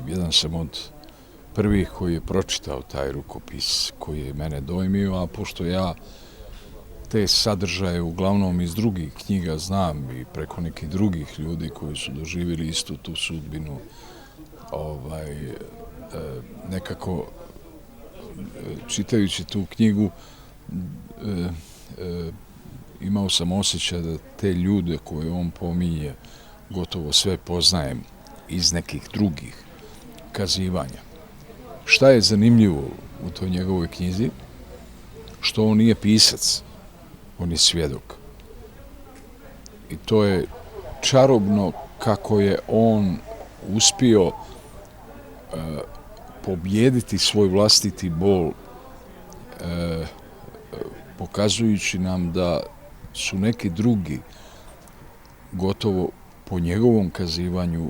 jedan sam od prvih koji je pročitao taj rukopis koji je mene dojmio, a pošto ja te sadržaje uglavnom iz drugih knjiga znam i preko nekih drugih ljudi koji su doživjeli istu tu sudbinu, nekako čitajući tu knjigu imao sam osjećaj da te ljude koje on pominje gotovo sve poznajem iz nekih drugih kazivanja. Šta je zanimljivo u toj njegovoj knjizi? Što on nije pisac, on je svjedok. I to je čarobno kako je on uspio pobijediti svoj vlastiti bol, pokazujući nam da su neki drugi gotovo po njegovom kazivanju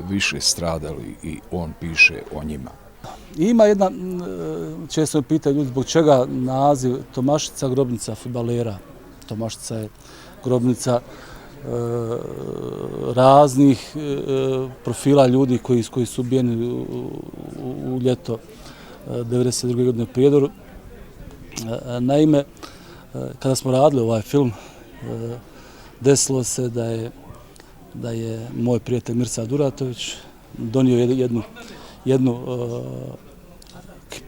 više stradali i on piše o njima. Ima jedna, često me pitaju ljudi, zbog čega naziv Tomaštica grobnica fudbalera. Tomaštica je grobnica raznih profila ljudi koji su ubijeni u ljeto 1992. godine u Prijedoru. Naime, kada smo radili ovaj film, desilo se da je moj prijatelj Mirsad Duratović donio jednu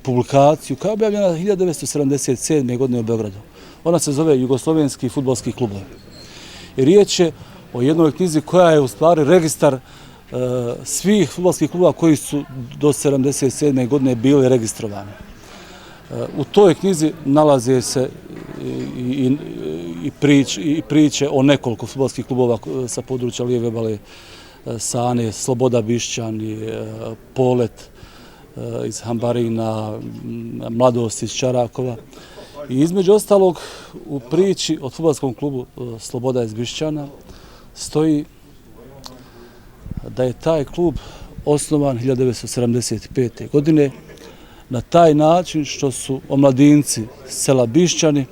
publikaciju koja je objavljena 1977. godine u Beogradu. Ona se zove Jugoslovenski fudbalski klubovi. I riječ je o jednoj knjizi koja je u stvari registar svih fudbalskih klubova koji su do 1977. godine bili registrovani. U toj knjizi nalaze se i priče o nekoliko fudbalskih klubova sa područja lijeve obale Sane, Sloboda Bišćani, Polet iz Hambarina, Mladost iz Čarakova. I između ostalog u priči o fudbalskom klubu Sloboda iz Bišćana stoji da je taj klub osnovan 1975. godine na taj način što su omladinci sela Bišćani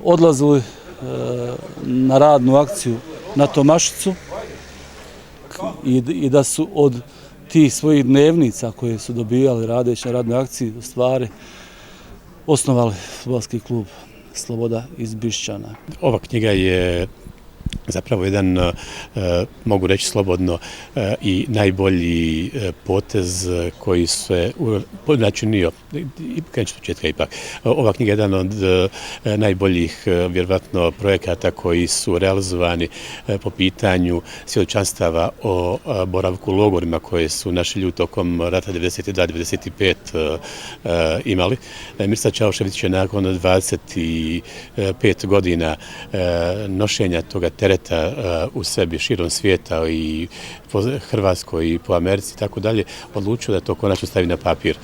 odlazili na radnu akciju na Tomašicu i da su od tih svojih dnevnica koje su dobijali radeći na radnoj akciji u stvari osnovali fudbalski klub Sloboda iz Bišćana. Ova knjiga je zapravo jedan, mogu reći slobodno, i najbolji potez koji se načinio, krenući početka ipak. Ova knjiga je jedan od najboljih, vjerovatno, projekata koji su realizovani po pitanju svjedočanstava o boravku u logorima koje su naši ljudi tokom rata 1992-1995 imali. Mirsad Čaušević je nakon 25 godina nošenja toga tereta u sebi širom svijeta i po Hrvatskoj i po Americi i tako dalje, odlučio da to konačno stavi na papir.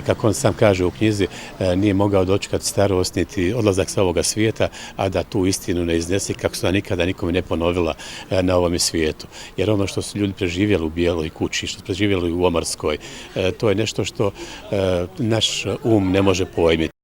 Kako on sam kaže u knjizi, nije mogao dočekati starost niti odlazak sa ovoga svijeta, a da tu istinu ne iznese kako se nikada nikome ne ponovila na ovome svijetu. Jer ono što su ljudi preživjeli u Bijeloj kući, što su preživjeli u Omorskoj, to je nešto što naš ne može pojmiti.